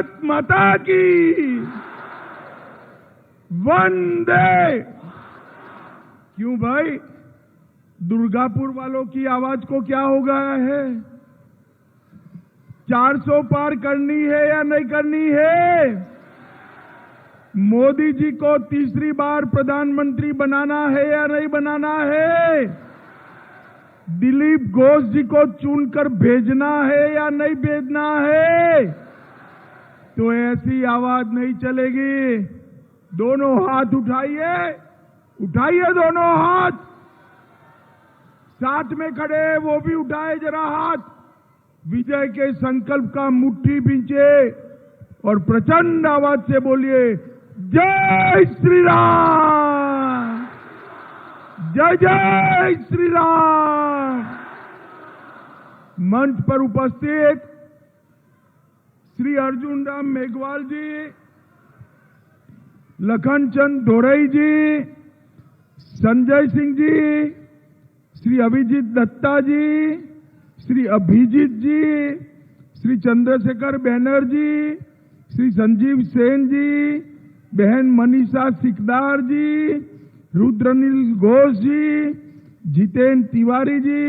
भारत माता की वंदे। क्यों भाई, दुर्गापुर वालों की आवाज को क्या हो गया है? 400 पार करनी है या नहीं करनी है? मोदी जी को तीसरी बार प्रधानमंत्री बनाना है या नहीं बनाना है? दिलीप घोष जी को चुनकर भेजना है या नहीं भेजना है? तो ऐसी आवाज नहीं चलेगी। दोनों हाथ उठाइए, उठाइए दोनों हाथ। साथ में खड़े वो भी उठाए जरा हाथ। विजय के संकल्प का मुट्ठी भींचे और प्रचंड आवाज से बोलिए, जय श्री राम, जय जय श्री राम। मंच पर उपस्थित श्री अर्जुन राम मेघवाल जी, लखन चंद दोरई जी, संजय सिंह जी, श्री अभिजीत दत्ता जी, श्री अभिजीत जी, श्री चंद्रशेखर बैनर्जी, श्री संजीव सेन जी, बहन मनीषा सिकदार जी, रुद्रनील घोष जी, जितेंद्र तिवारी जी,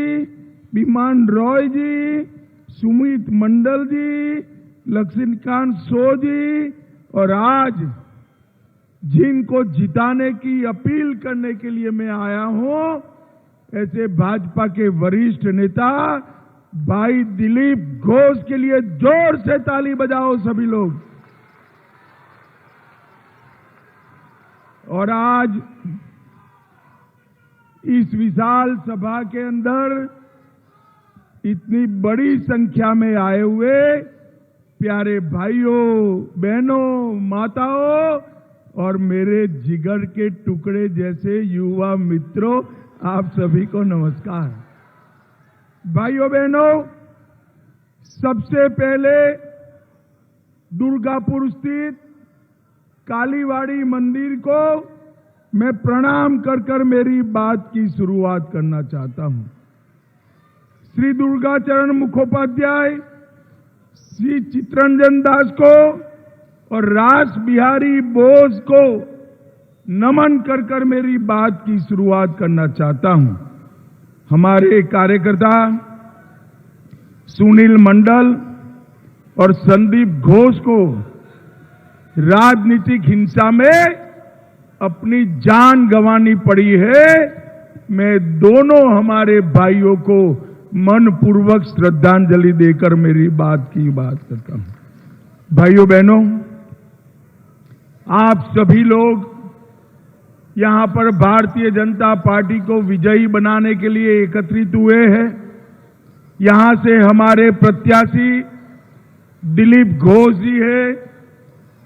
विमान रॉय जी, सुमित मंडल जी, लक्ष्मीकांत सो जी, और आज जिनको जिताने की अपील करने के लिए मैं आया हूं, ऐसे भाजपा के वरिष्ठ नेता भाई दिलीप घोष के लिए जोर से ताली बजाओ सभी लोग। और आज इस विशाल सभा के अंदर इतनी बड़ी संख्या में आए हुए प्यारे भाइयों, बहनों, माताओं और मेरे जिगर के टुकड़े जैसे युवा मित्रों, आप सभी को नमस्कार। भाइयों बहनों, सबसे पहले दुर्गापुर स्थित कालीवाड़ी मंदिर को मैं प्रणाम कर कर मेरी बात की शुरुआत करना चाहता हूं। श्री दुर्गाचरण मुखोपाध्याय, श्री चित्तरंजन दास को और रास बिहारी बोस को नमन कर कर मेरी बात की शुरुआत करना चाहता हूं। हमारे कार्यकर्ता सुनील मंडल और संदीप घोष को राजनीतिक हिंसा में अपनी जान गंवानी पड़ी है। मैं दोनों हमारे भाइयों को मनपूर्वक श्रद्धांजलि देकर मेरी बात करता हूं। भाइयों बहनों, आप सभी लोग यहां पर भारतीय जनता पार्टी को विजयी बनाने के लिए एकत्रित हुए हैं। यहां से हमारे प्रत्याशी दिलीप घोष जी है।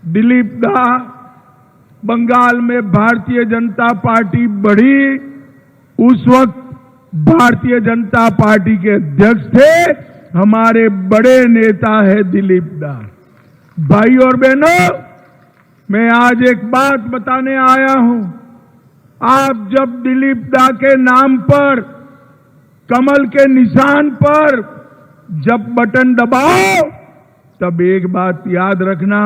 दिलीप दा बंगाल में भारतीय जनता पार्टी बढ़ी, उस वक्त भारतीय जनता पार्टी के अध्यक्ष थे। हमारे बड़े नेता है दिलीप दा। भाई और बहनों, मैं आज एक बात बताने आया हूं। आप जब दिलीप दा के नाम पर, कमल के निशान पर जब बटन दबाओ, तब एक बात याद रखना,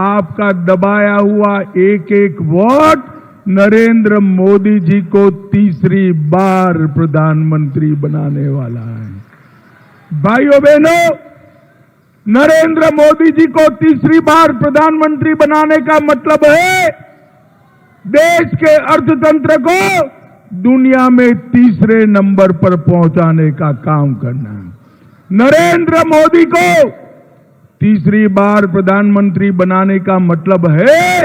आपका दबाया हुआ एक एक वोट नरेंद्र मोदी जी को तीसरी बार प्रधानमंत्री बनाने वाला है। भाइयों बहनों, नरेंद्र मोदी जी को तीसरी बार प्रधानमंत्री बनाने का मतलब है देश के अर्थतंत्र को दुनिया में तीसरे नंबर पर पहुंचाने का काम करना है। नरेंद्र मोदी को तीसरी बार प्रधानमंत्री बनाने का मतलब है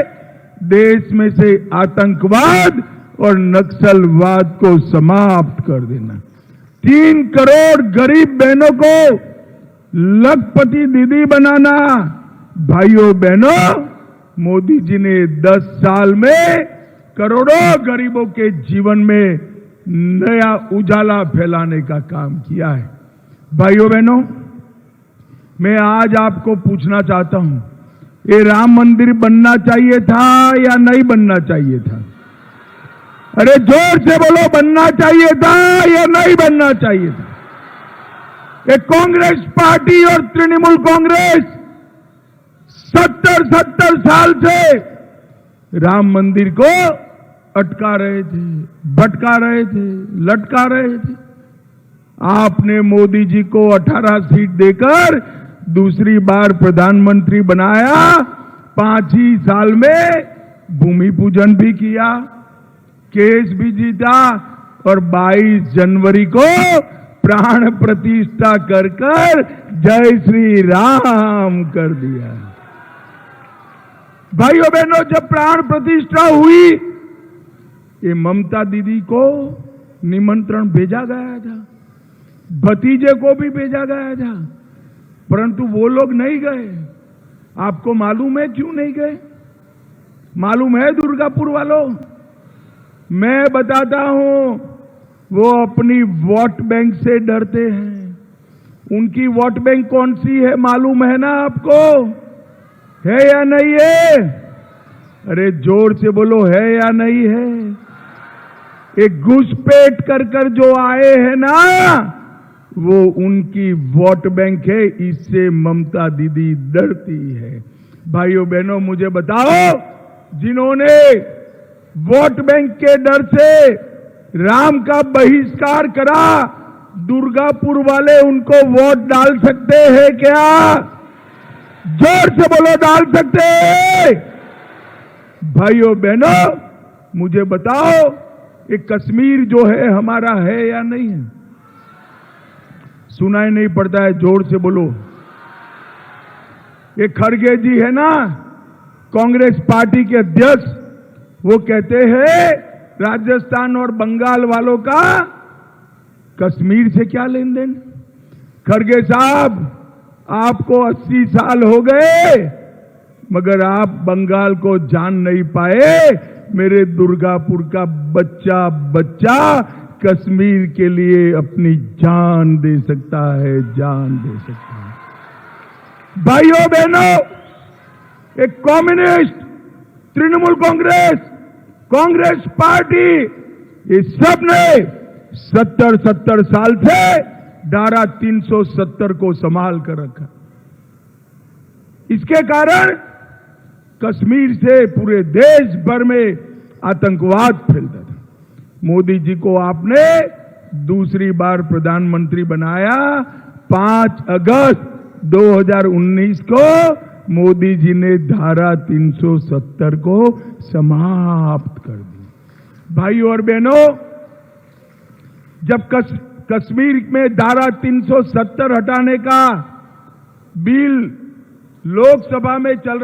देश में से आतंकवाद और नक्सलवाद को समाप्त कर देना। 3 करोड़ गरीब बहनों को लखपति दीदी बनाना। भाइयों बहनों, मोदी जी ने 10 साल में करोड़ों गरीबों के जीवन में नया उजाला फैलाने का काम किया है। भाइयों बहनों, मैं आज आपको पूछना चाहता हूं, ये राम मंदिर बनना चाहिए था या नहीं बनना चाहिए था? अरे जोर से बोलो, बनना चाहिए था या नहीं बनना चाहिए था? ये कांग्रेस पार्टी और तृणमूल कांग्रेस 70 साल से राम मंदिर को अटका रहे थे, भटका रहे थे, लटका रहे थे। आपने मोदी जी को 18 सीट देकर दूसरी बार प्रधानमंत्री बनाया। 5 ही साल में भूमि पूजन भी किया, केस भी जीता और 22 जनवरी को प्राण प्रतिष्ठा कर जय श्री राम कर दिया। भाइयों बहनों, जब प्राण प्रतिष्ठा हुई, ये ममता दीदी को निमंत्रण भेजा गया था, भतीजे को भी भेजा गया था, परंतु वो लोग नहीं गए। आपको मालूम है क्यों नहीं गए? मालूम है दुर्गापुर वालों? मैं बताता हूं, वो अपनी वोट बैंक से डरते हैं। उनकी वोट बैंक कौन सी है मालूम है ना आपको? है या नहीं है? अरे जोर से बोलो, है या नहीं है? एक घुसपैठ कर जो आए हैं ना, वो उनकी वोट बैंक है। इससे ममता दीदी डरती है। भाइयों बहनों, मुझे बताओ, जिन्होंने वोट बैंक के डर से राम का बहिष्कार करा, दुर्गापुर वाले उनको वोट डाल सकते हैं क्या? जोर से बोलो, डाल सकते हैं? भाइयों बहनों, मुझे बताओ, ये कश्मीर जो है हमारा है या नहीं है? सुनाई नहीं पड़ता है, जोर से बोलो। ये खड़गे जी है ना, कांग्रेस पार्टी के अध्यक्ष, वो कहते हैं राजस्थान और बंगाल वालों का कश्मीर से क्या लेन देन। खड़गे साहब, आपको 80 साल हो गए, मगर आप बंगाल को जान नहीं पाए। मेरे दुर्गापुर का बच्चा बच्चा कश्मीर के लिए अपनी जान दे सकता है, जान दे सकता है। भाइयों बहनों, एक कम्युनिस्ट, तृणमूल कांग्रेस, कांग्रेस पार्टी, ये सब ने 70 साल से धारा 370 को संभाल कर रखा। इसके कारण कश्मीर से पूरे देश भर में आतंकवाद फैलता था। मोदी जी को आपने दूसरी बार प्रधानमंत्री बनाया। 5 अगस्त 2019 को मोदी जी ने धारा 370 को समाप्त कर दी। भाइयों और बहनों, जब कश्मीर में धारा 370 हटाने का बिल लोकसभा में चल